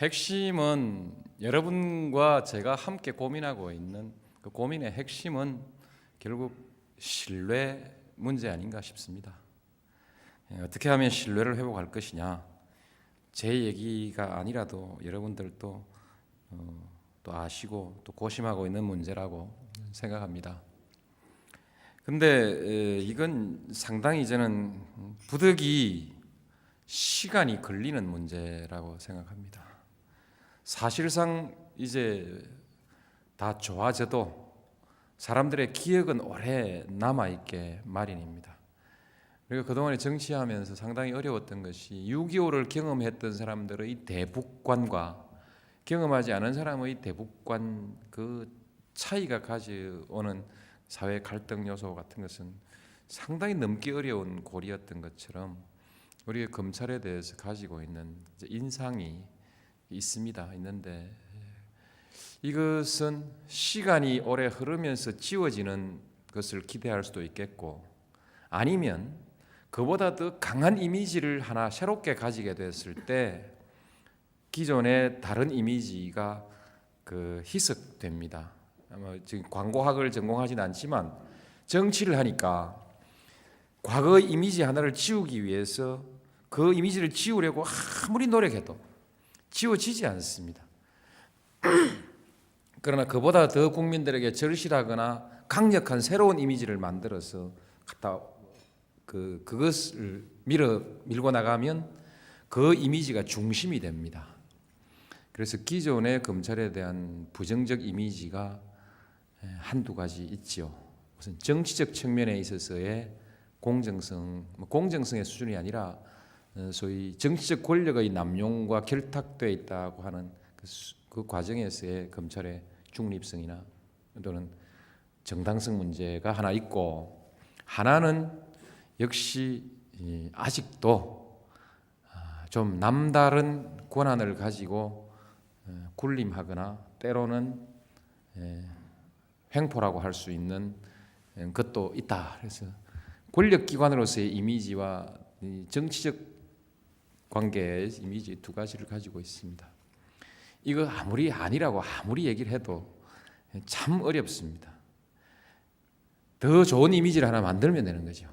핵심은 여러분과 제가 함께 고민하고 있는 그 고민의 핵심은 결국 신뢰 문제 아닌가 싶습니다. 어떻게 하면 신뢰를 회복할 것이냐, 제 얘기가 아니라도 여러분들도 또 아시고 또 고심하고 있는 문제라고 생각합니다. 근데 이건 상당히 저는 부득이 시간이 걸리는 문제라고 생각합니다. 사실상 이제 다 좋아져도 사람들의 기억은 오래 남아있게 마련입니다. 그리고 그동안에 정치하면서 상당히 어려웠던 것이 6.25를 경험했던 사람들의 대북관과 경험하지 않은 사람의 대북관 그 차이가 가져오는 사회 갈등 요소 같은 것은 상당히 넘기 어려운 고리였던 것처럼 우리가 검찰에 대해서 가지고 있는 인상이 있는데 이것은 시간이 오래 흐르면서 지워지는 것을 기대할 수도 있겠고, 아니면 그보다 더 강한 이미지를 하나 새롭게 가지게 됐을 때 기존의 다른 이미지가 희석됩니다. 지금 광고학을 전공하진 않지만 정치를 하니까 과거의 이미지 하나를 지우기 위해서 그 이미지를 지우려고 아무리 노력해도 지워지지 않습니다. 그러나 그보다 더 국민들에게 절실하거나 강력한 새로운 이미지를 만들어서 그것을 밀고 나가면 그 이미지가 중심이 됩니다. 그래서 기존의 검찰에 대한 부정적 이미지가 한두 가지 있죠. 무슨 정치적 측면에 있어서의 공정성의 수준이 아니라 소위 정치적 권력의 남용과 결탁되어 있다고 하는 그 과정에서의 검찰의 중립성이나 또는 정당성 문제가 하나 있고, 하나는 역시 아직도 좀 남다른 권한을 가지고 군림하거나 때로는 횡포라고 할 수 있는 것도 있다. 그래서 권력기관으로서의 이미지와 정치적 관계의 이미지 두 가지를 가지고 있습니다. 이거 아무리 아니라고 아무리 얘기를 해도 참 어렵습니다. 더 좋은 이미지를 하나 만들면 되는 거죠.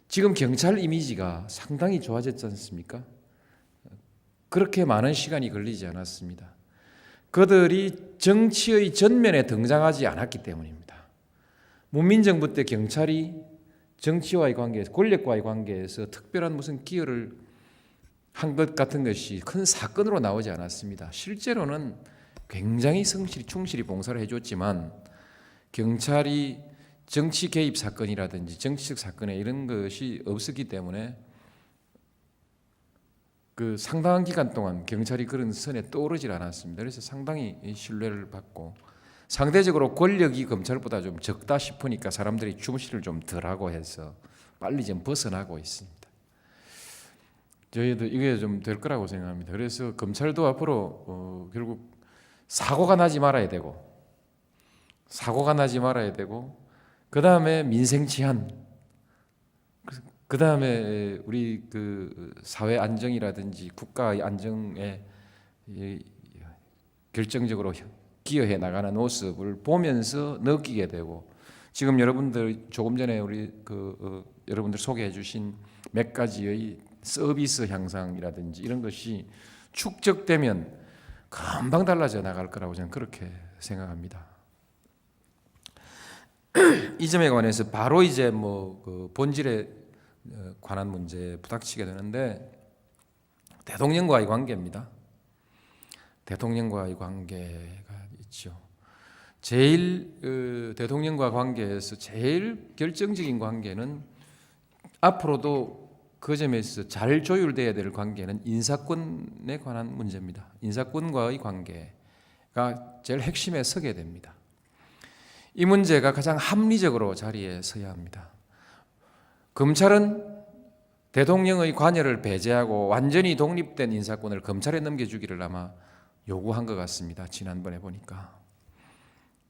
지금 경찰 이미지가 상당히 좋아졌지 않습니까? 그렇게 많은 시간이 걸리지 않았습니다. 그들이 정치의 전면에 등장하지 않았기 때문입니다. 문민정부 때 경찰이 정치와의 관계에서, 권력과의 관계에서 특별한 무슨 기여를 한 것 같은 것이 큰 사건으로 나오지 않았습니다. 실제로는 굉장히 충실히 봉사를 해줬지만 경찰이 정치 개입 사건이라든지 정치적 사건에 이런 것이 없었기 때문에 그 상당한 기간 동안 경찰이 그런 선에 떠오르질 않았습니다. 그래서 상당히 신뢰를 받고, 상대적으로 권력이 검찰보다 좀 적다 싶으니까 사람들이 중시를 좀 덜하고 해서 빨리 좀 벗어나고 있습니다. 저희도 이게 좀 될 거라고 생각합니다. 그래서 검찰도 앞으로 결국 사고가 나지 말아야 되고 그 다음에 민생 치안, 그 다음에 우리 사회 안정이라든지 국가의 안정에 결정적으로 기여해 나가는 모습을 보면서 느끼게 되고, 지금 여러분들 조금 전에 우리 여러분들 소개해 주신 몇 가지의 서비스 향상이라든지 이런 것이 축적되면 금방 달라져 나갈 거라고 저는 그렇게 생각합니다. 이 점에 관해서 바로 이제 본질에 관한 문제에 부닥치게 되는데, 대통령과의 관계입니다. 대통령과의 관계가 있죠. 대통령과 관계에서 제일 결정적인 관계는, 앞으로도 그 점에서 잘 조율돼야 될 관계는 인사권에 관한 문제입니다. 인사권과의 관계가 제일 핵심에 서게 됩니다. 이 문제가 가장 합리적으로 자리에 서야 합니다. 검찰은 대통령의 관여를 배제하고 완전히 독립된 인사권을 검찰에 넘겨주기를 아마 요구한 것 같습니다. 지난번에 보니까.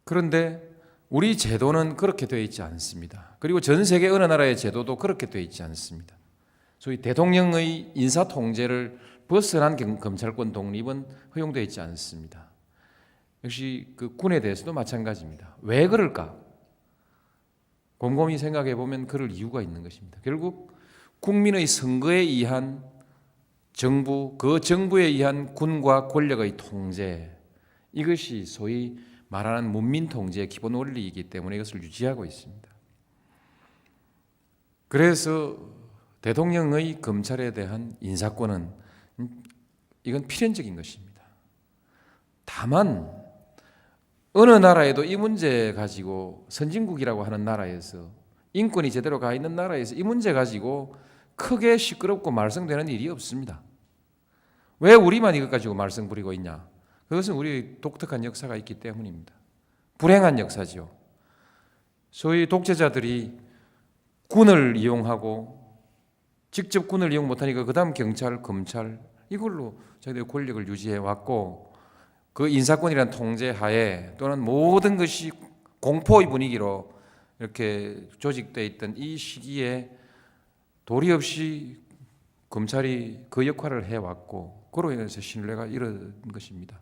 그런데 우리 제도는 그렇게 되어 있지 않습니다. 그리고 전 세계 어느 나라의 제도도 그렇게 되어 있지 않습니다. 소위 대통령의 인사 통제를 벗어난 검찰권 독립은 허용되어 있지 않습니다. 역시 그 군에 대해서도 마찬가지입니다. 왜 그럴까? 곰곰이 생각해 보면 그럴 이유가 있는 것입니다. 결국 국민의 선거에 의한 정부, 그 정부에 의한 군과 권력의 통제, 이것이 소위 말하는 문민 통제의 기본 원리이기 때문에 이것을 유지하고 있습니다. 그래서 대통령의 검찰에 대한 인사권은 이건 필연적인 것입니다. 다만 어느 나라에도 이 문제 가지고 선진국이라고 하는 나라에서 인권이 제대로 가 있는 나라에서 이 문제 가지고 크게 시끄럽고 말썽되는 일이 없습니다. 왜 우리만 이것 가지고 말썽 부리고 있냐? 그것은 우리 독특한 역사가 있기 때문입니다. 불행한 역사죠. 소위 독재자들이 군을 이용하고 직접 군을 이용 못하니까 그 다음 경찰, 검찰 이걸로 자기들의 권력을 유지해 왔고 그 인사권이라는 통제 하에 또는 모든 것이 공포의 분위기로 이렇게 조직되어 있던 이 시기에 도리 없이 검찰이 그 역할을 해왔고 그로 인해서 신뢰가 이런 것입니다.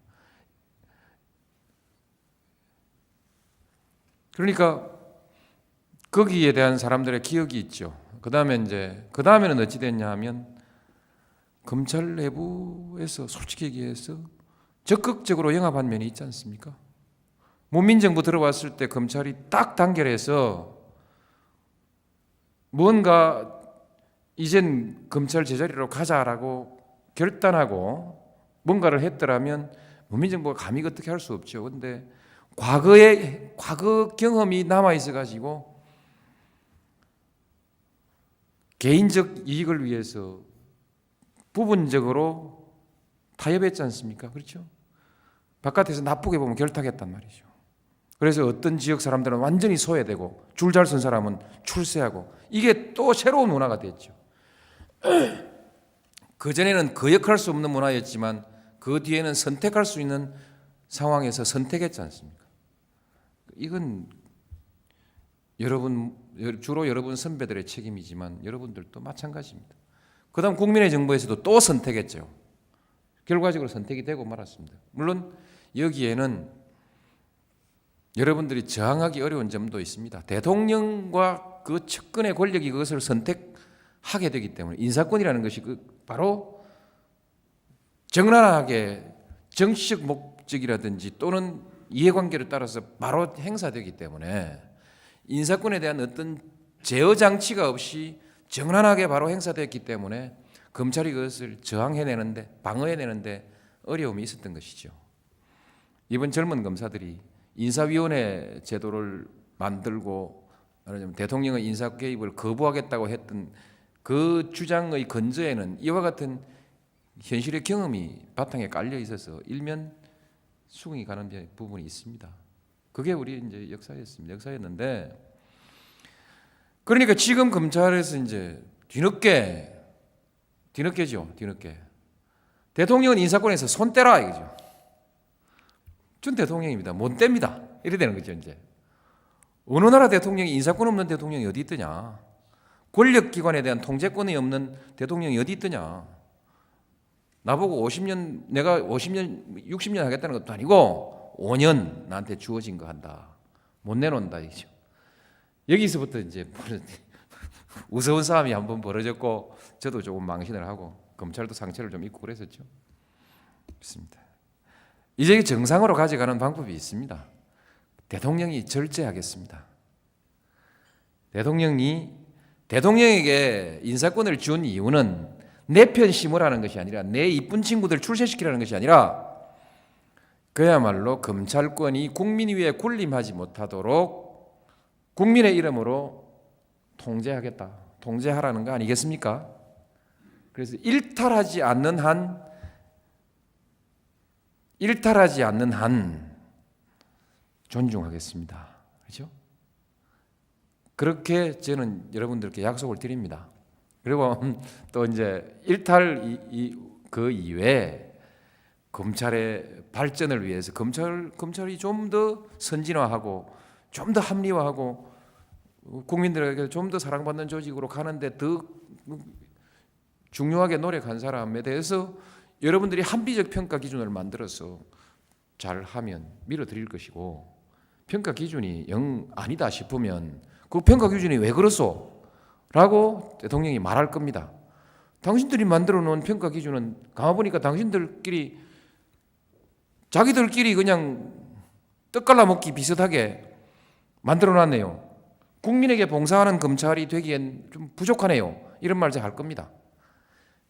그러니까 거기에 대한 사람들의 기억이 있죠. 그 다음에는 어찌 됐냐 하면 검찰 내부에서 솔직히 얘기해서 적극적으로 영합한 면이 있지 않습니까? 문민정부 들어왔을 때 검찰이 딱 단결해서 뭔가 이젠 검찰 제자리로 가자라고 결단하고 뭔가를 했더라면 문민정부가 감히 어떻게 할 수 없죠. 그런데 과거 경험이 남아있어 가지고 개인적 이익을 위해서 부분적으로 타협했지 않습니까? 그렇죠? 바깥에서 나쁘게 보면 결탁했단 말이죠. 그래서 어떤 지역 사람들은 완전히 소외되고 줄 잘 선 사람은 출세하고 이게 또 새로운 문화가 됐죠. 그전에는 거역할 수 없는 문화였지만 그 뒤에는 선택할 수 있는 상황에서 선택했지 않습니까? 이건 주로 여러분 선배들의 책임이지만 여러분들도 마찬가지입니다. 그 다음 국민의 정부에서도 또 선택했죠. 결과적으로 선택이 되고 말았습니다. 물론 여기에는 여러분들이 저항하기 어려운 점도 있습니다. 대통령과 그 측근의 권력이 그것을 선택하게 되기 때문에 인사권이라는 것이 바로 정란하게 정치적 목적이라든지 또는 이해관계를 따라서 바로 행사되기 때문에 인사권에 대한 어떤 제어 장치가 없이 정란하게 바로 행사됐기 때문에 검찰이 그것을 저항해내는데 방어해내는데 어려움이 있었던 것이죠. 이번 젊은 검사들이 인사위원회 제도를 만들고 말하자면 대통령의 인사 개입을 거부하겠다고 했던 그 주장의 근저에는 이와 같은 현실의 경험이 바탕에 깔려 있어서 일면 수긍이 가는 부분이 있습니다. 그게 우리 이제 역사였는데 그러니까 지금 검찰에서 이제 뒤늦게죠. 대통령은 인사권에서 손 떼라 이거죠. 전 대통령입니다. 못 뗍니다. 이래 되는 거죠, 이제. 어느 나라 대통령이 인사권 없는 대통령이 어디 있더냐? 권력기관에 대한 통제권이 없는 대통령이 어디 있더냐? 나보고 내가 50년, 60년 하겠다는 것도 아니고 5년 나한테 주어진 거 한다. 못 내놓는다 이거죠. 여기서부터 이제 우스운 싸움이 한번 벌어졌고 저도 조금 망신을 하고 검찰도 상처를 좀 입고 그랬었죠. 그렇습니다. 이제 정상으로 가져가는 방법이 있습니다. 대통령이 절제하겠습니다. 대통령에게 인사권을 준 이유는 내 편 심으라는 것이 아니라 내 이쁜 친구들 출세시키라는 것이 아니라 그야말로 검찰권이 국민 위에 군림하지 못하도록 국민의 이름으로 통제하라는 거 아니겠습니까? 그래서 일탈하지 않는 한 존중하겠습니다. 그렇죠? 그렇게 저는 여러분들께 약속을 드립니다. 그리고 또 이제 그 이외에 검찰의 발전을 위해서 검찰이 좀 더 선진화하고 좀 더 합리화하고 국민들에게 좀 더 사랑받는 조직으로 가는데 더 중요하게 노력한 사람에 대해서 여러분들이 합리적 평가 기준을 만들어서 잘하면 밀어드릴 것이고, 평가 기준이 영 아니다 싶으면 그 평가 기준이 왜 그렇소? 라고 대통령이 말할 겁니다. 당신들이 만들어 놓은 평가 기준은 가만보니까 당신들끼리 자기들끼리 그냥 떡 갈라 먹기 비슷하게 만들어 놨네요. 국민에게 봉사하는 검찰이 되기엔 좀 부족하네요. 이런 말 제가 할 겁니다.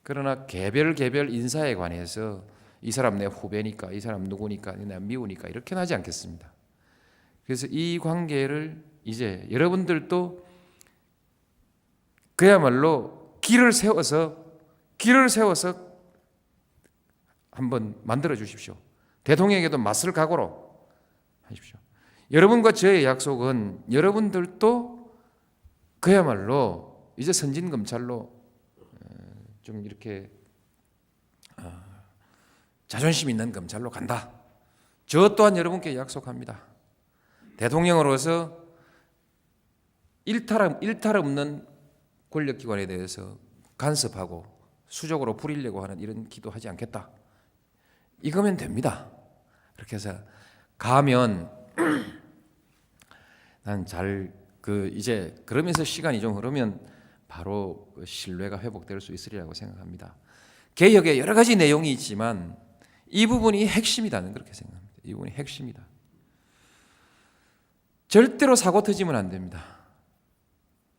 그러나 개별 인사에 관해서 이 사람 내 후배니까, 이 사람 누구니까, 내가 미우니까 이렇게는 하지 않겠습니다. 그래서 이 관계를 이제 여러분들도 그야말로 길을 세워서 한번 만들어 주십시오. 대통령에게도 맞설 각오로 하십시오. 여러분과 저의 약속은 여러분들도 그야말로 이제 선진 검찰로 좀 이렇게 자존심 있는 검찰로 간다. 저 또한 여러분께 약속합니다. 대통령으로서 일탈 없는 권력기관에 대해서 간섭하고 수적으로 부리려고 하는 이런 기도하지 않겠다. 이거면 됩니다. 그렇게 해서 가면 난 이제 그러면서 시간이 좀 흐르면 바로 신뢰가 회복될 수 있으리라고 생각합니다. 개혁에 여러 가지 내용이 있지만 이 부분이 핵심이다는 그렇게 생각합니다. 이 부분이 핵심이다. 절대로 사고 터지면 안 됩니다.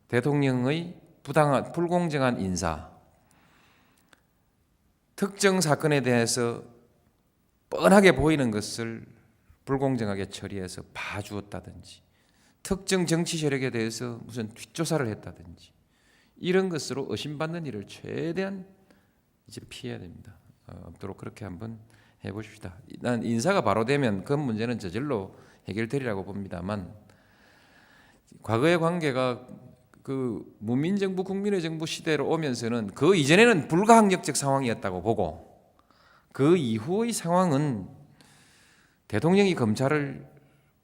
대통령의 부당한 불공정한 인사, 특정 사건에 대해서 뻔하게 보이는 것을 불공정하게 처리해서 봐주었다든지, 특정 정치 세력에 대해서 무슨 뒷조사를 했다든지, 이런 것으로 의심받는 일을 최대한 이제 피해야 됩니다. 없도록 그렇게 한번 해보십시다. 난 인사가 바로 되면 그 문제는 저절로 해결되리라고 봅니다만, 과거의 관계가 그 문민정부 국민의 정부 시대로 오면서는 그 이전에는 불가항력적 상황이었다고 보고, 그 이후의 상황은 대통령이 검찰을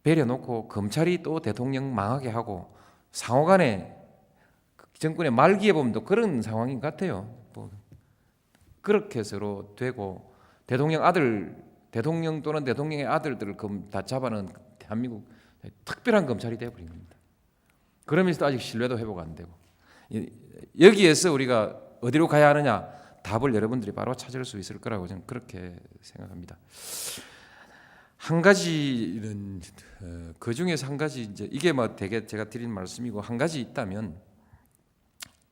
배려놓고 검찰이 또 대통령 망하게 하고 상호간에 정권의 말기에 보면 또 그런 상황인 것 같아요. 그렇게 서로 되고 대통령 또는 대통령의 아들들을 다 잡아놓은 대한민국 특별한 검찰이 되어버린 겁니다. 그러면서도 아직 신뢰도 회복 안 되고, 여기에서 우리가 어디로 가야 하느냐 답을 여러분들이 바로 찾을 수 있을 거라고 저는 그렇게 생각합니다. 한 가지는 그 중에서 한 가지 이제 이게 뭐 되게 제가 드린 말씀이고, 한 가지 있다면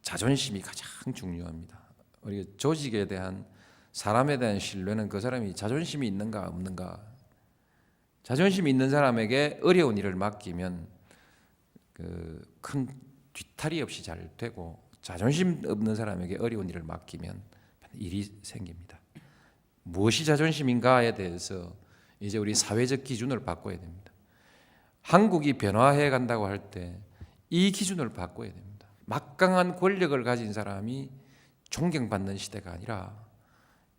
자존심이 가장 중요합니다. 우리가 조직에 대한 사람에 대한 신뢰는 그 사람이 자존심이 있는가 없는가. 자존심이 있는 사람에게 어려운 일을 맡기면 큰 뒤탈이 없이 잘 되고, 자존심 없는 사람에게 어려운 일을 맡기면 일이 생깁니다. 무엇이 자존심인가에 대해서 이제 우리 사회적 기준을 바꿔야 됩니다. 한국이 변화해 간다고 할 때 이 기준을 바꿔야 됩니다. 막강한 권력을 가진 사람이 존경받는 시대가 아니라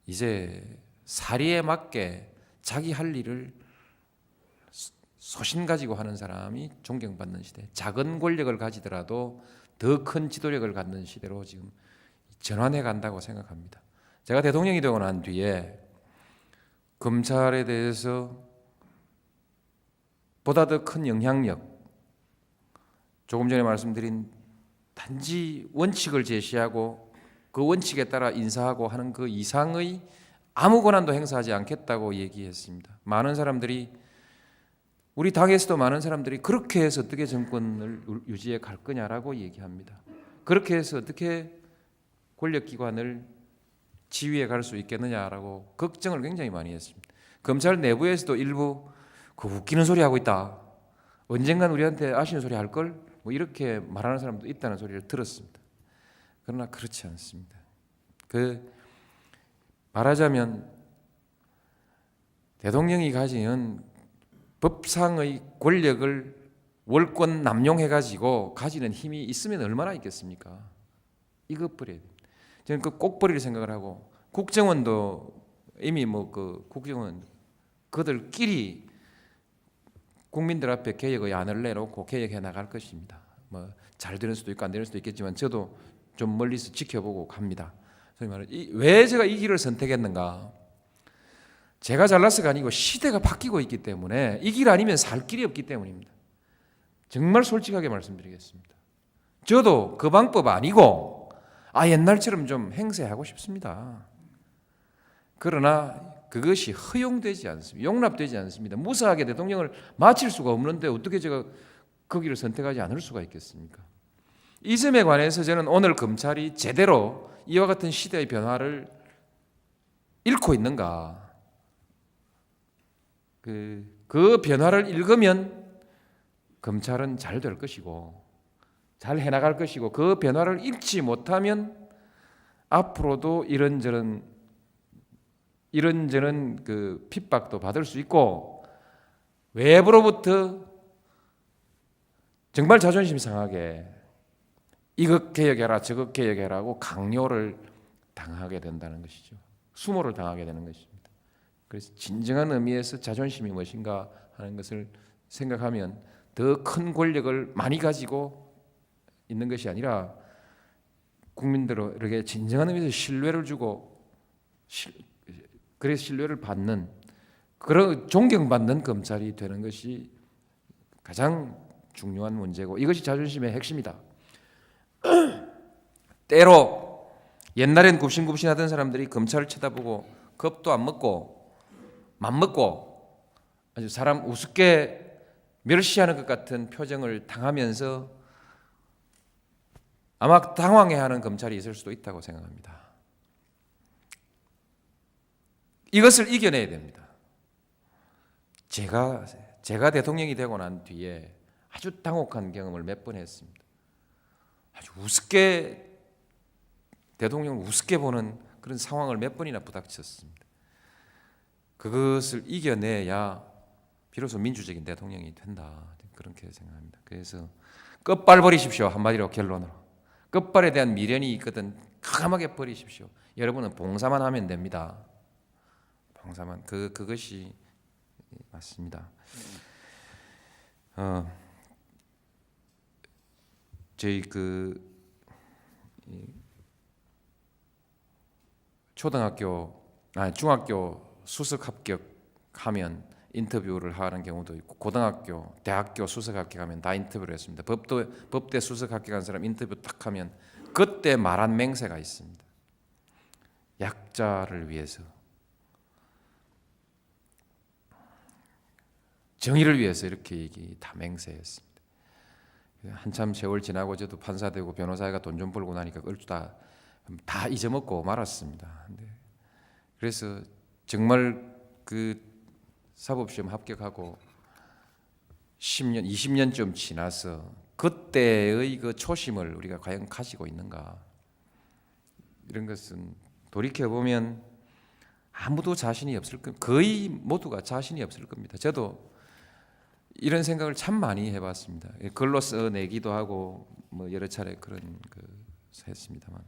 이제 사리에 맞게 자기 할 일을 소신 가지고 하는 사람이 존경받는 시대, 작은 권력을 가지더라도 더 큰 지도력을 갖는 시대로 지금 전환해 간다고 생각합니다. 제가 대통령이 되고 난 뒤에 검찰에 대해서 보다 더 큰 영향력, 조금 전에 말씀드린 단지 원칙을 제시하고 그 원칙에 따라 인사하고 하는 그 이상의 아무 권한도 행사하지 않겠다고 얘기했습니다. 많은 사람들이, 우리 당에서도 많은 사람들이 그렇게 해서 어떻게 정권을 유지해 갈 거냐라고 얘기합니다. 그렇게 해서 어떻게 권력기관을 지휘해 갈 수 있겠느냐라고 걱정을 굉장히 많이 했습니다. 검찰 내부에서도 일부 그 웃기는 소리 하고 있다, 언젠간 우리한테 아쉬운 소리 할걸, 뭐 이렇게 말하는 사람도 있다는 소리를 들었습니다. 그러나 그렇지 않습니다. 말하자면 대통령이 가지는 법상의 권력을 월권 남용해가지고 가지는 힘이 있으면 얼마나 있겠습니까? 이거 버려야 됩니다. 저는 꼭 버릴 생각을 하고, 국정원도 이미 국정원 그들끼리 국민들 앞에 개혁의 안을 내놓고 개혁해 나갈 것입니다. 잘 되는 수도 있고 안 되는 수도 있겠지만 저도 좀 멀리서 지켜보고 갑니다. 소위 말해 왜 제가 이 길을 선택했는가? 제가 잘나서가 아니고 시대가 바뀌고 있기 때문에 이 길 아니면 살 길이 없기 때문입니다. 정말 솔직하게 말씀드리겠습니다. 저도 그 방법 아니고 옛날처럼 좀 행세하고 싶습니다. 그러나 그것이 허용되지 않습니다. 용납되지 않습니다. 무사하게 대통령을 마칠 수가 없는데 어떻게 제가 그 길을 선택하지 않을 수가 있겠습니까? 이 점에 관해서 저는 오늘 검찰이 제대로 이와 같은 시대의 변화를 읽고 있는가? 그 변화를 읽으면 검찰은 잘 될 것이고 잘 해나갈 것이고 그 변화를 읽지 못하면 앞으로도 이런저런 그 핍박도 받을 수 있고 외부로부터 정말 자존심 상하게 이것 개혁해라 저것 개혁해라고 강요를 당하게 된다는 것이죠. 수모를 당하게 되는 것입니다. 그래서 진정한 의미에서 자존심이 무엇인가 하는 것을 생각하면 더 큰 권력을 많이 가지고 있는 것이 아니라 국민들에게 진정한 의미에서 신뢰를 주고 그래서 신뢰를 받는 그런 존경받는 검찰이 되는 것이 가장 중요한 문제고 이것이 자존심의 핵심이다. 때로 옛날엔 굽신굽신하던 사람들이 검찰을 쳐다보고 겁도 안 먹고 맘먹고 아주 사람 우습게 멸시하는 것 같은 표정을 당하면서 아마 당황해하는 검찰이 있을 수도 있다고 생각합니다. 이것을 이겨내야 됩니다. 제가 대통령이 되고 난 뒤에 아주 당혹한 경험을 몇 번 했습니다. 아주 우습게 대통령을 우습게 보는 그런 상황을 몇 번이나 부닥쳤습니다. 그것을 이겨내야 비로소 민주적인 대통령이 된다. 그렇게 생각합니다. 그래서 끝발 버리십시오. 한마디로 결론으로. 끝발에 대한 미련이 있거든 과감하게 버리십시오. 여러분은 봉사만 하면 됩니다. 봉사만 그것이 맞습니다. 저희 중학교 수석 합격하면 인터뷰를 하는 경우도 있고 고등학교, 대학교 수석 합격하면 다 인터뷰를 했습니다. 법대 수석 합격한 사람 인터뷰 딱 하면 그때 말한 맹세가 있습니다. 약자를 위해서, 정의를 위해서 이렇게 얘기 다 맹세했습니다. 한참 세월 지나고 저도 판사 되고 변호사가 돈 좀 벌고 나니까 그걸 다 잊어먹고 말았습니다. 그래서 정말 그 사법시험 합격하고 10년, 20년쯤 지나서 그때의 그 초심을 우리가 과연 가지고 있는가? 이런 것은 돌이켜보면 아무도 자신이 없을 겁니다. 거의 모두가 자신이 없을 겁니다. 저도 이런 생각을 참 많이 해봤습니다. 글로 써내기도 하고 뭐 여러 차례 그런 했습니다만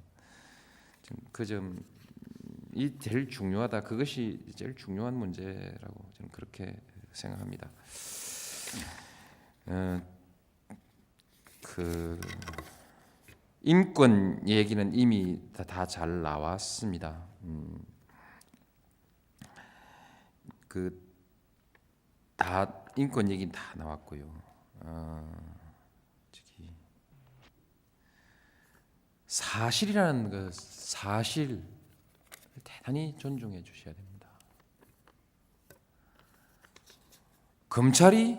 그 점이 제일 중요하다. 그것이 제일 중요한 문제라고 저는 그렇게 생각합니다. 그 인권 얘기는 이미 다 잘 나왔습니다. 다 인권 얘기는 다 나왔고요. 사실이라는 그 사실 대단히 존중해 주셔야 됩니다. 검찰이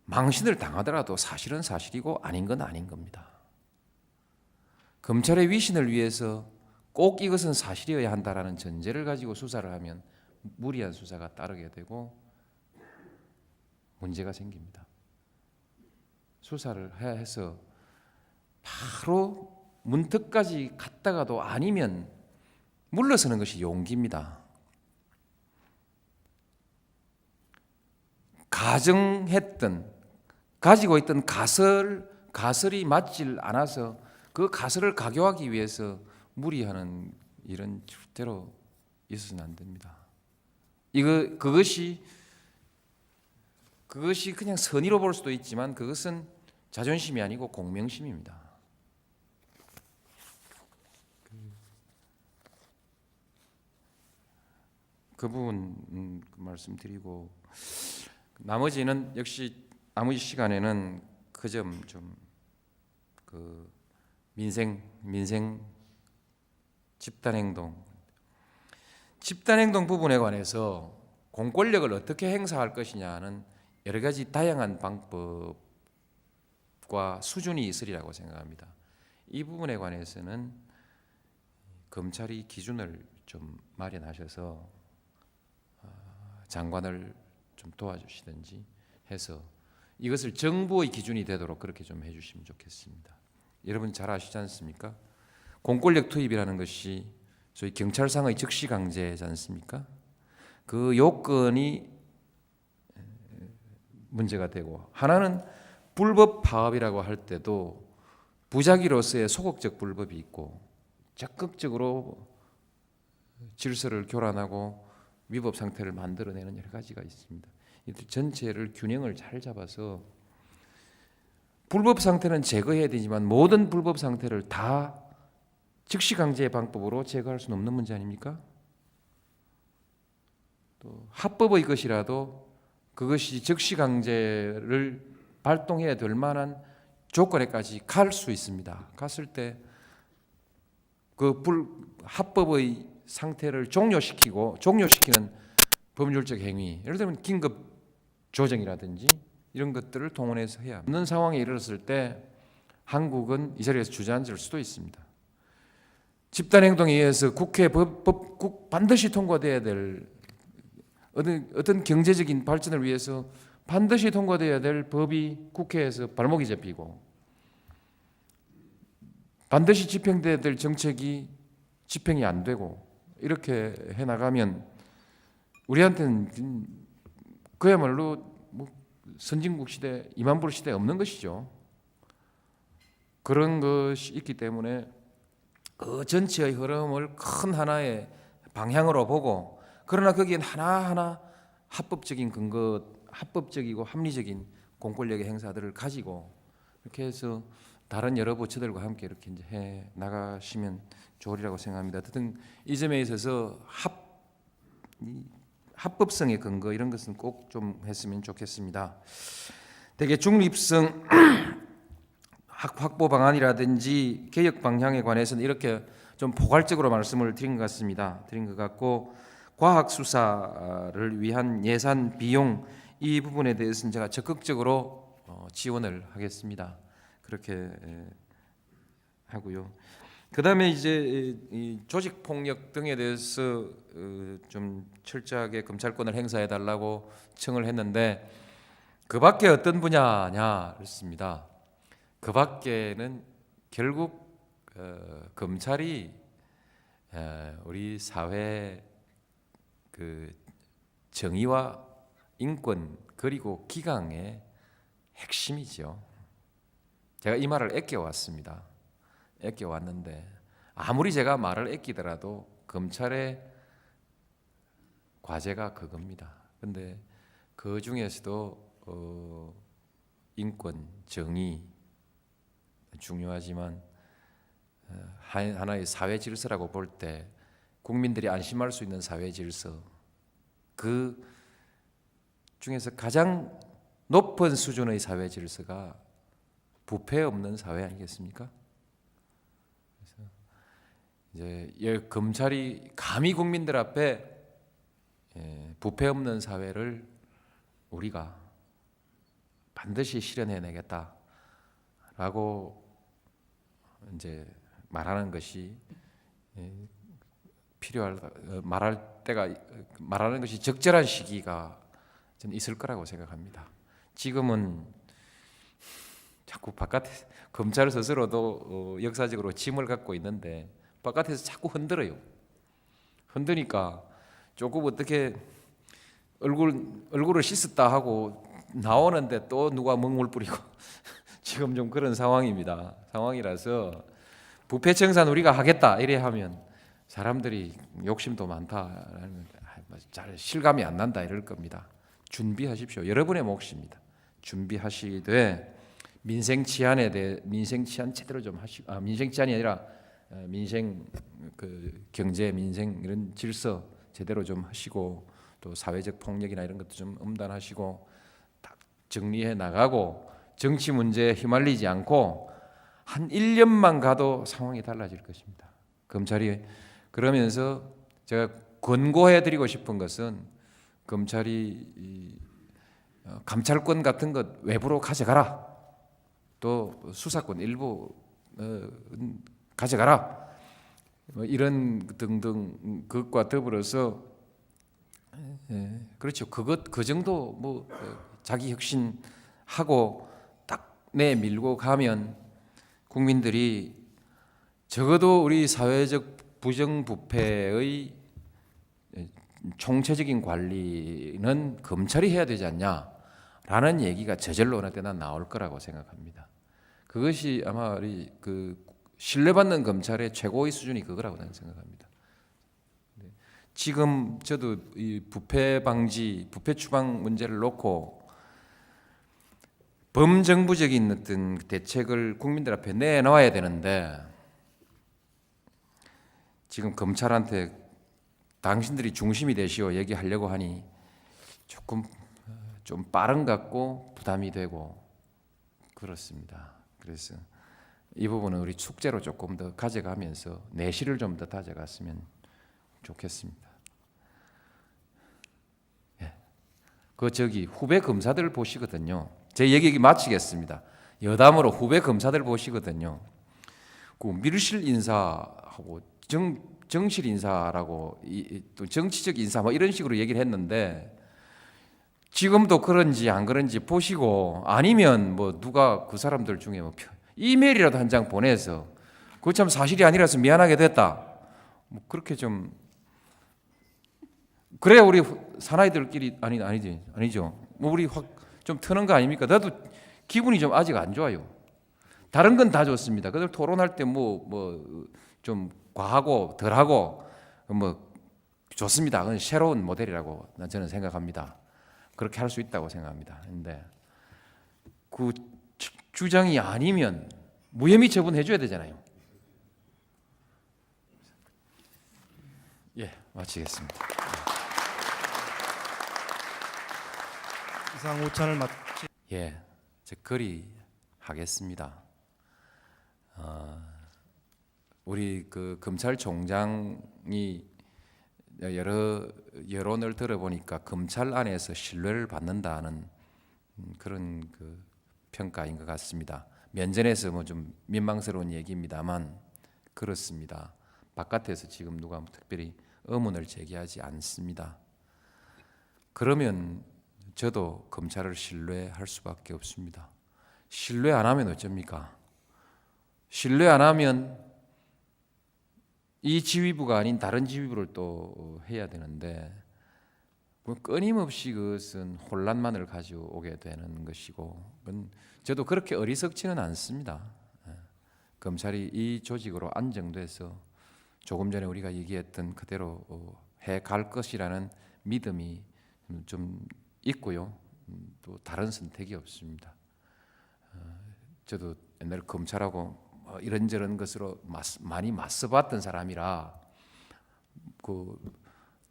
망신을 당하더라도 사실은 사실이고 아닌 건 아닌 겁니다. 검찰의 위신을 위해서 꼭 이것은 사실이어야 한다라는 전제를 가지고 수사를 하면 무리한 수사가 따르게 되고 문제가 생깁니다. 수사를 해야 해서 바로 문턱까지 갔다가도 아니면 물러서는 것이 용기입니다. 가지고 있던 가설이 맞질 않아서 그 가설을 가교하기 위해서 무리하는 일은 절대로 있어서는 안 됩니다. 그것이 그냥 선의로 볼 수도 있지만 그것은 자존심이 아니고 공명심입니다. 그 부분 말씀드리고, 나머지는 역시 나머지 시간에는 그 점 좀 그 민생 집단행동 부분에 관해서 공권력을 어떻게 행사할 것이냐는 여러 가지 다양한 방법과 수준이 있으리라고 생각합니다. 이 부분에 관해서는 검찰이 기준을 좀 마련하셔서 장관을 좀 도와주시든지 해서 이것을 정부의 기준이 되도록 그렇게 좀 해주시면 좋겠습니다. 여러분 잘 아시지 않습니까? 공권력 투입이라는 것이 저희 경찰상의 즉시 강제지 않습니까? 그 요건이 문제가 되고, 하나는 불법 파업이라고 할 때도 부작위로서의 소극적 불법이 있고 적극적으로 질서를 교란하고 위법 상태를 만들어내는 여러 가지가 있습니다. 이들 전체를 균형을 잘 잡아서 불법 상태는 제거해야 되지만 모든 불법 상태를 다 즉시 강제의 방법으로 제거할 수는 없는 문제 아닙니까? 또 합법의 것이라도 그것이 즉시 강제를 발동해야 될 만한 조건에까지 갈 수 있습니다. 갔을 때 그 합법의 상태를 종료시키는 법률적 행위, 예를 들면 긴급 조정이라든지 이런 것들을 동원해서 해야 합니다. 없는 상황에 이르렀을 때 한국은 이 자리에서 주저앉을 수도 있습니다. 집단행동에 의해서 국회 반드시 통과돼야 될 어떤 경제적인 발전을 위해서 반드시 통과돼야 될 법이 국회에서 발목이 잡히고, 반드시 집행돼야 될 정책이 집행이 안 되고, 이렇게 해나가면 우리한테는 그야말로 뭐 선진국 시대, 이만불 시대 없는 것이죠. 그런 것이 있기 때문에 그 전체의 흐름을 큰 하나의 방향으로 보고, 그러나 거기엔 하나하나 합법적인 근거, 합법적이고 합리적인 공권력의 행사들을 가지고 이렇게 해서 다른 여러 부처들과 함께 이렇게 이제 해 나가시면 좋으리라고 생각합니다. 어쨌든 이 점에 있어서 합법성의 근거 이런 것은 꼭 좀 했으면 좋겠습니다. 대개 중립성 확보 방안이라든지 개혁 방향에 관해서는 이렇게 좀 포괄적으로 말씀을 드린 것 같고, 과학 수사를 위한 예산 비용 이 부분에 대해서는 제가 적극적으로 지원을 하겠습니다. 그렇게 하고요. 그다음에 이제 조직 폭력 등에 대해서 좀 철저하게 검찰권을 검찰권을 행사해 달라고 청을 했는데, 그 밖에 어떤 분야냐 그렇습니다. 그 밖에는 결국 검찰이 우리 사회 그 정의와 인권 그리고 기강의 핵심이죠. 제가 이 말을 애껴왔는데 아무리 제가 말을 애끼더라도 검찰의 과제가 그겁니다. 근데 그 중에서도 인권, 정의 중요하지만 하나의 사회 질서라고 볼 때 국민들이 안심할 수 있는 사회 질서, 그 중에서 가장 높은 수준의 사회 질서가 부패 없는 사회 아니겠습니까? 그래서 이제 검찰이 감히 국민들 앞에 부패 없는 사회를 우리가 반드시 실현해내겠다라고 이제 말하는 것이 말하는 것이 적절한 시기가 저는 있을 거라고 생각합니다. 지금은 자꾸 바깥에 검찰 스스로도 역사적으로 짐을 갖고 있는데 바깥에서 자꾸 흔드니까 조금 어떻게 얼굴을 씻었다 하고 나오는데 또 누가 먹물 뿌리고 지금 좀 그런 상황이라서 부패 청산 우리가 하겠다 이래 하면 사람들이 욕심도 많다, 잘 실감이 안 난다 이럴 겁니다. 준비하십시오. 여러분의 몫입니다. 준비하시되 민생 치안에 대해 민생 치안이 아니라 민생 그 경제 민생 이런 질서 제대로 좀 하시고 또 사회적 폭력이나 이런 것도 좀 엄단하시고 딱 정리해 나가고 정치 문제에 휘말리지 않고 한 1년만 가도 상황이 달라질 것입니다. 검찰이 그러면서 제가 권고해 드리고 싶은 것은 검찰이 감찰권 같은 것 외부로 가져가라. 또 수사권 일부 가져가라. 이런 등등 그것과 더불어서 그렇죠. 그 정도 뭐 자기 혁신하고 딱 내밀고 가면 국민들이 적어도 우리 사회적 부정부패의 총체적인 관리는 검찰이 해야 되지 않냐라는 얘기가 저절로 어느 때나 나올 거라고 생각합니다. 그것이 아마 우리 신뢰받는 검찰의 최고의 수준이 그거라고 저는 생각합니다. 지금 저도 이 부패 방지, 부패 추방 문제를 놓고 범정부적인 어떤 대책을 국민들 앞에 내놓아야 되는데 지금 검찰한테 당신들이 중심이 되시오 얘기하려고 하니 조금 좀 빠른 것 같고 부담이 되고 그렇습니다. 그래서 이 부분은 우리 숙제로 조금 더 가져가면서 내실을 좀 더 다져갔으면 좋겠습니다. 후배 검사들 보시거든요. 제 얘기 마치겠습니다. 여담으로 후배 검사들 보시거든요. 그 밀실 인사하고 정실 인사라고 또 정치적 인사 뭐 이런 식으로 얘기를 했는데 지금도 그런지 안 그런지 보시고 아니면 뭐 누가 그 사람들 중에 뭐 이메일이라도 한 장 보내서 그거 참 사실이 아니라서 미안하게 됐다. 뭐 그렇게 좀 그래야 우리 사나이들끼리 아니죠. 뭐 우리 확 좀 트는 거 아닙니까? 나도 기분이 좀 아직 안 좋아요. 다른 건 다 좋습니다. 그들 토론할 때 뭐 좀 과하고 덜하고 뭐 좋습니다. 그건 새로운 모델이라고 저는 생각합니다. 그렇게 할 수 있다고 생각합니다. 그런데 그 주장이 아니면 무혐의 처분해 줘야 되잖아요. 예, 마치겠습니다. 이상 오찬을 마치. 예, 제 거리 하겠습니다. 우리 그 검찰총장이 여러 여론을 들어보니까 검찰 안에서 신뢰를 받는다는 그런 그 평가인 것 같습니다. 면전에서 뭐 좀 민망스러운 얘기입니다만 그렇습니다. 바깥에서 지금 누가 특별히 의문을 제기하지 않습니다. 그러면 저도 검찰을 신뢰할 수밖에 없습니다. 신뢰 안 하면 어쩝니까? 신뢰 안 하면 이 지휘부가 아닌 다른 지휘부를 또 해야 되는데 끊임없이 그것은 혼란만을 가져오게 되는 것이고 저도 그렇게 어리석지는 않습니다. 검찰이 이 조직으로 안정돼서 조금 전에 우리가 얘기했던 그대로 해갈 것이라는 믿음이 좀 있고요. 또 다른 선택이 없습니다. 저도 옛날 검찰하고 이런저런 것으로 많이 맞서봤던 사람이라 그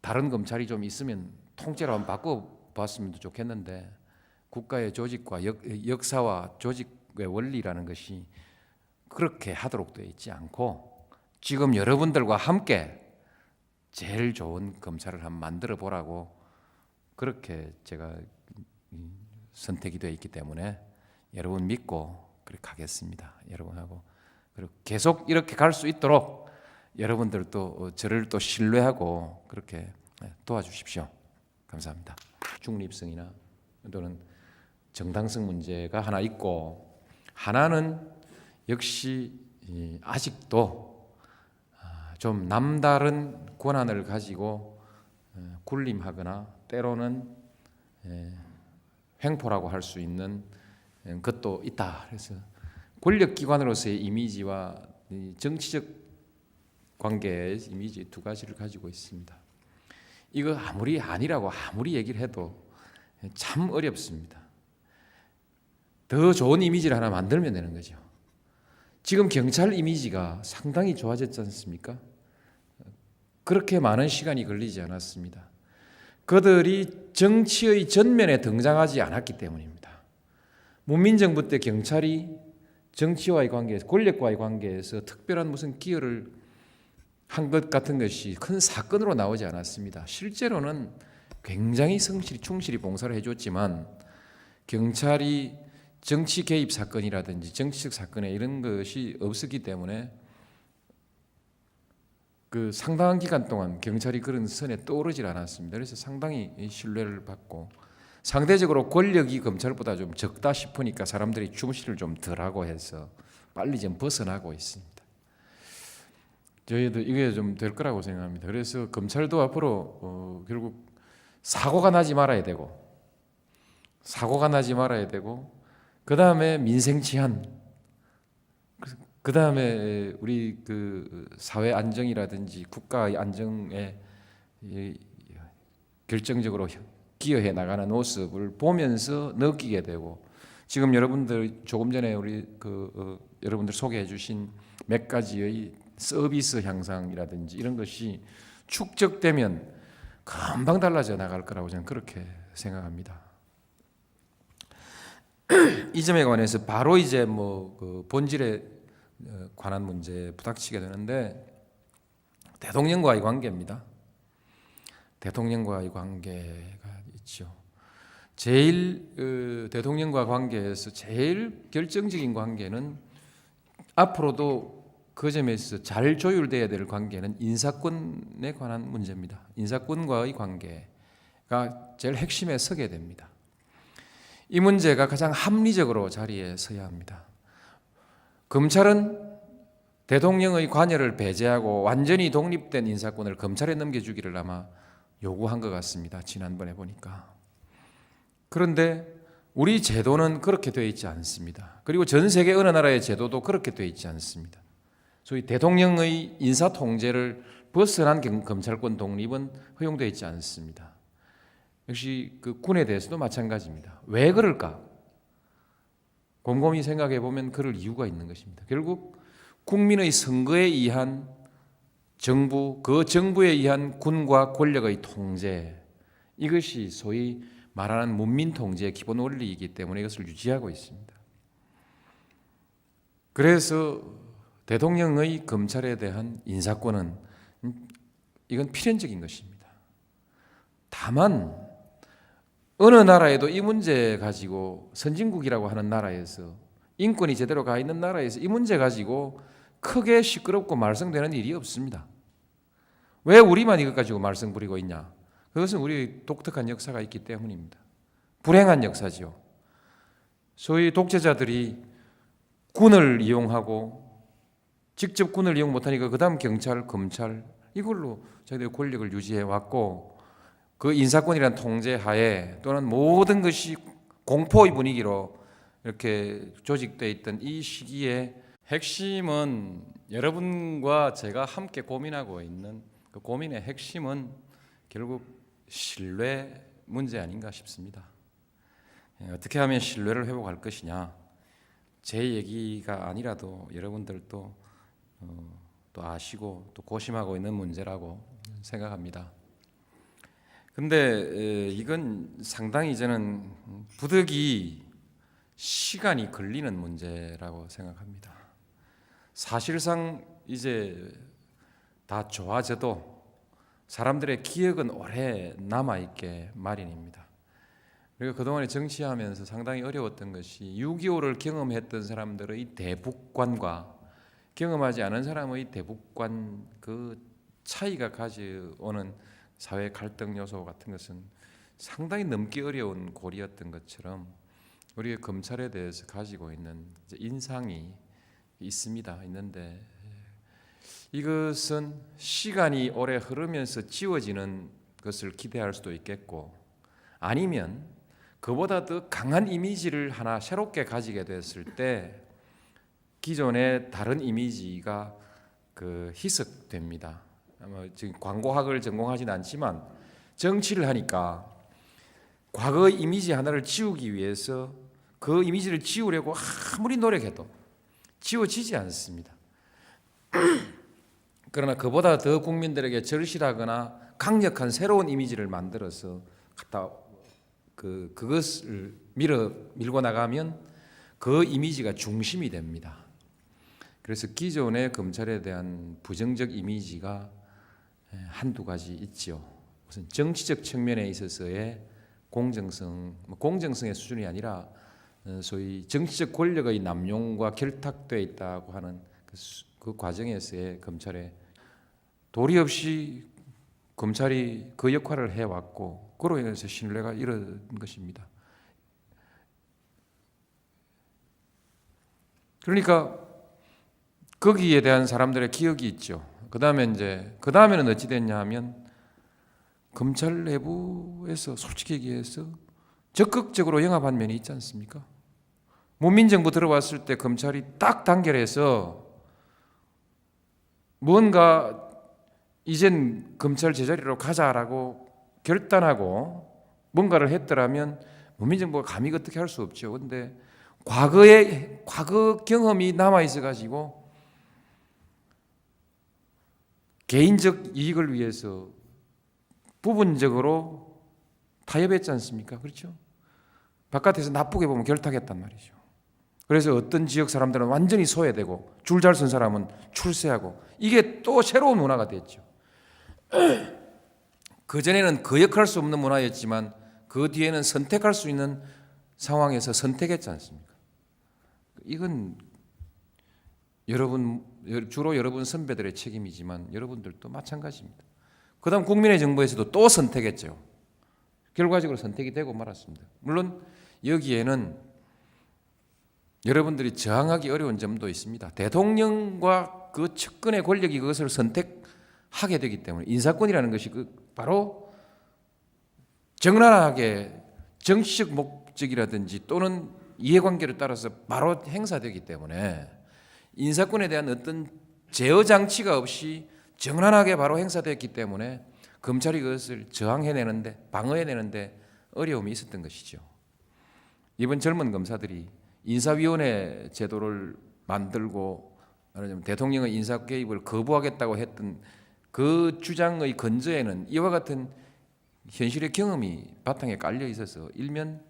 다른 검찰이 좀 있으면 통째로 한번 바꿔봤으면 좋겠는데 국가의 조직과 역사와 조직의 원리라는 것이 그렇게 하도록 되어 있지 않고 지금 여러분들과 함께 제일 좋은 검찰을 한번 만들어 보라고 그렇게 제가 선택이 되어 있기 때문에 여러분 믿고 그렇게 가겠습니다. 여러분하고 그리고 계속 이렇게 갈 수 있도록 여러분들도 저를 또 신뢰하고 그렇게 도와주십시오. 감사합니다. 중립성이나 또는 정당성 문제가 하나 있고 하나는 역시 아직도 좀 남다른 권한을 가지고 군림하거나 때로는 횡포라고 할 수 있는 것도 있다. 그래서 권력기관으로서의 이미지와 정치적 관계의 이미지 두 가지를 가지고 있습니다. 이거 아무리 아니라고 아무리 얘기를 해도 참 어렵습니다. 더 좋은 이미지를 하나 만들면 되는 거죠. 지금 경찰 이미지가 상당히 좋아졌지 않습니까? 그렇게 많은 시간이 걸리지 않았습니다. 그들이 정치의 전면에 등장하지 않았기 때문입니다. 문민정부 때 경찰이 정치와의 관계에서, 권력과의 관계에서 특별한 무슨 기여를 한 것 같은 것이 큰 사건으로 나오지 않았습니다. 실제로는 굉장히 성실히 충실히 봉사를 해줬지만 경찰이 정치 개입 사건이라든지 정치적 사건에 이런 것이 없었기 때문에 그 상당한 기간 동안 경찰이 그런 선에 떠오르질 않았습니다. 그래서 상당히 신뢰를 받고 상대적으로 권력이 검찰보다 좀 적다 싶으니까 사람들이 중시를 좀 덜하고 해서 빨리 좀 벗어나고 있습니다. 저희도 이게 좀 될 거라고 생각합니다. 그래서 검찰도 앞으로 결국 사고가 나지 말아야 되고 그 다음에 민생 치안, 그 다음에 우리 그 사회 안정이라든지 국가의 안정에 결정적으로 기여해 나가는 모습을 보면서 느끼게 되고 지금 여러분들 조금 전에 우리 여러분들 소개해 주신 몇 가지의 서비스 향상이라든지 이런 것이 축적되면 금방 달라져 나갈 거라고 저는 그렇게 생각합니다. 이 점에 관해서 바로 이제 그 본질에 관한 문제에 부닥치게 되는데 대통령과의 관계입니다. 대통령과의 관계가 있죠. 제일 대통령과 관계에서 제일 결정적인 관계는 앞으로도 그 점에서 잘 조율돼야 될 관계는 인사권에 관한 문제입니다. 인사권과의 관계가 제일 핵심에 서게 됩니다. 이 문제가 가장 합리적으로 자리에 서야 합니다. 검찰은 대통령의 관여를 배제하고 완전히 독립된 인사권을 검찰에 넘겨주기를 아마 요구한 것 같습니다. 지난번에 보니까. 그런데 우리 제도는 그렇게 되어 있지 않습니다. 그리고 전 세계 어느 나라의 제도도 그렇게 되어 있지 않습니다. 소위 대통령의 인사 통제를 벗어난 검찰권 독립은 허용되어 있지 않습니다. 역시 그 군에 대해서도 마찬가지입니다. 왜 그럴까? 곰곰이 생각해 보면 그럴 이유가 있는 것입니다. 결국 국민의 선거에 의한 정부, 그 정부에 의한 군과 권력의 통제, 이것이 소위 말하는 문민 통제의 기본 원리이기 때문에 이것을 유지하고 있습니다. 그래서 대통령의 검찰에 대한 인사권은 이건 필연적인 것입니다. 다만 어느 나라에도 이 문제 가지고 선진국이라고 하는 나라에서 인권이 제대로 가 있는 나라에서 이 문제 가지고 크게 시끄럽고 말썽되는 일이 없습니다. 왜 우리만 이것 가지고 말썽 부리고 있냐? 그것은 우리의 독특한 역사가 있기 때문입니다. 불행한 역사죠. 소위 독재자들이 군을 이용하고 직접 군을 이용 못하니까 그 다음 경찰, 검찰 이걸로 자기들의 권력을 유지해 왔고 그 인사권이라는 통제 하에 또는 모든 것이 공포의 분위기로 이렇게 조직되어 있던 이 시기에 핵심은 여러분과 제가 함께 고민하고 있는 그 고민의 핵심은 결국 신뢰 문제 아닌가 싶습니다. 어떻게 하면 신뢰를 회복할 것이냐? 제 얘기가 아니라도 여러분들도 또 아시고 또 고심하고 있는 문제라고 생각합니다. 근데 이건 상당히 저는 부득이 시간이 걸리는 문제라고 생각합니다. 사실상 이제 다 좋아져도 사람들의 기억은 오래 남아있게 마련입니다. 그리고 그동안에 정치하면서 상당히 어려웠던 것이 6.25를 경험했던 사람들의 대북관과 경험하지 않은 사람의 대북관 그 차이가 가져오는 사회 갈등 요소 같은 것은 상당히 넘기 어려운 고리였던 것처럼 우리가 검찰에 대해서 가지고 있는 인상이 있는데 이것은 시간이 오래 흐르면서 지워지는 것을 기대할 수도 있겠고 아니면 그보다 더 강한 이미지를 하나 새롭게 가지게 됐을 때 기존의 다른 이미지가 희석됩니다. 지금 광고학을 전공하진 않지만 정치를 하니까 과거의 이미지 하나를 지우기 위해서 그 이미지를 지우려고 아무리 노력해도 지워지지 않습니다. 그러나 그보다 더 국민들에게 절실하거나 강력한 새로운 이미지를 만들어서 갖다 그것을 밀고 나가면 그 이미지가 중심이 됩니다. 그래서 기존의 검찰에 대한 부정적 이미지가 한두 가지 있죠. 무슨 정치적 측면에 있어서의 공정성의 수준이 아니라 소위 정치적 권력의 남용과 결탁되어 있다고 하는 그 과정에서의 검찰의 도리 없이 검찰이 그 역할을 해왔고 그로 인해서 신뢰가 이런 것입니다. 그러니까 거기에 대한 사람들의 기억이 있죠. 그 다음에는 어찌 됐냐 하면 검찰 내부에서 솔직히 얘기해서 적극적으로 영합한 면이 있지 않습니까? 문민정부 들어왔을 때 검찰이 딱 단결해서 뭔가 이젠 검찰 제자리로 가자라고 결단하고 뭔가를 했더라면 문민정부가 감히 어떻게 할 수 없죠. 그런데 과거 경험이 남아 있어 가지고 개인적 이익을 위해서 부분적으로 타협했지 않습니까? 그렇죠? 바깥에서 나쁘게 보면 결탁했단 말이죠. 그래서 어떤 지역 사람들은 완전히 소외되고 줄 잘 선 사람은 출세하고 이게 또 새로운 문화가 됐죠. 그전에는 거역할 수 없는 문화였지만 그 뒤에는 선택할 수 있는 상황에서 선택했지 않습니까? 이건 주로 여러분 선배들의 책임이지만 여러분들도 마찬가지입니다. 그 다음 국민의 정부에서도 또 선택했죠. 결과적으로 선택이 되고 말았습니다. 물론 여기에는 여러분들이 저항하기 어려운 점도 있습니다. 대통령과 그 측근의 권력이 그것을 선택하게 되기 때문에 인사권이라는 것이 바로 정란하게 정치적 목적이라든지 또는 이해관계를 따라서 바로 행사되기 때문에 인사권에 대한 어떤 제어 장치가 없이 정란하게 바로 행사됐기 때문에 검찰이 그것을 저항해내는데 방어해내는데 어려움이 있었던 것이죠. 이번 젊은 검사들이 인사위원회 제도를 만들고 말하자면 대통령의 인사 개입을 거부하겠다고 했던 그 주장의 근저에는 이와 같은 현실의 경험이 바탕에 깔려 있어서 일면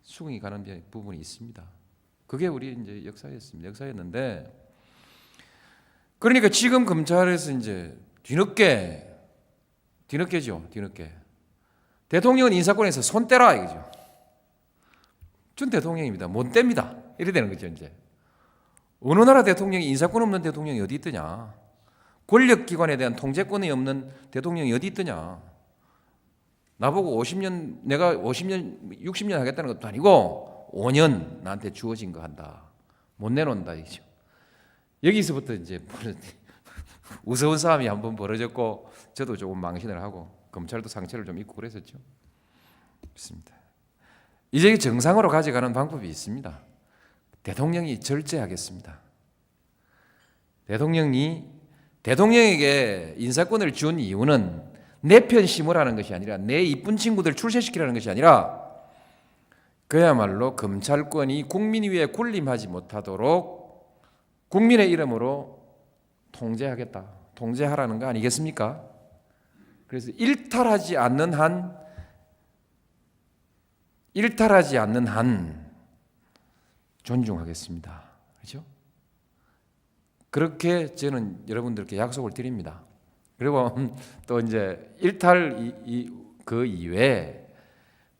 수긍이 가는 부분이 있습니다. 그게 우리 이제 역사였는데 그러니까 지금 검찰에서 이제 뒤늦게죠. 대통령은 인사권에서 손 떼라 이거죠. 전 대통령입니다. 못 뗍니다. 이래 되는 거죠, 이제. 어느 나라 대통령이 인사권 없는 대통령이 어디 있더냐? 권력기관에 대한 통제권이 없는 대통령이 어디 있더냐? 나보고 내가 50년, 60년 하겠다는 것도 아니고 5년 나한테 주어진 거 한다. 못 내놓는다 이거죠. 여기서부터 이제 우스운 싸움이 한번 벌어졌고 저도 조금 망신을 하고 검찰도 상처를 좀 입고 그랬었죠. 그렇습니다. 이제 정상으로 가져가는 방법이 있습니다. 대통령이 절제하겠습니다. 대통령에게 인사권을 준 이유는 내 편 심으라는 것이 아니라 내 이쁜 친구들 출세시키라는 것이 아니라 그야말로 검찰권이 국민 위에 군림하지 못하도록 국민의 이름으로 통제하라는 거 아니겠습니까? 그래서 일탈하지 않는 한 존중하겠습니다. 그렇죠? 그렇게 저는 여러분들께 약속을 드립니다. 그리고 또 이제 그 이외에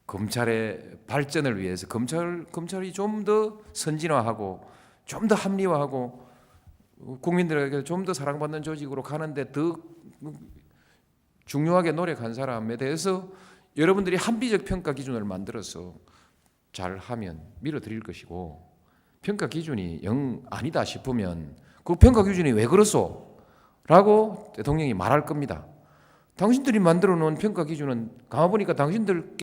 검찰의 발전을 위해서 검찰이 좀 더 선진화하고 좀 더 합리화하고 국민들에게 좀 더 사랑받는 조직으로 가는데 더 중요하게 노력한 사람에 대해서 여러분들이 합리적 평가 기준을 만들어서 잘하면 밀어드릴 것이고 평가 기준이 영 아니다 싶으면 그 평가 기준이 왜 그렇소? 라고 대통령이 말할 겁니다. 당신들이 만들어 놓은 평가 기준은 가만보니까 당신들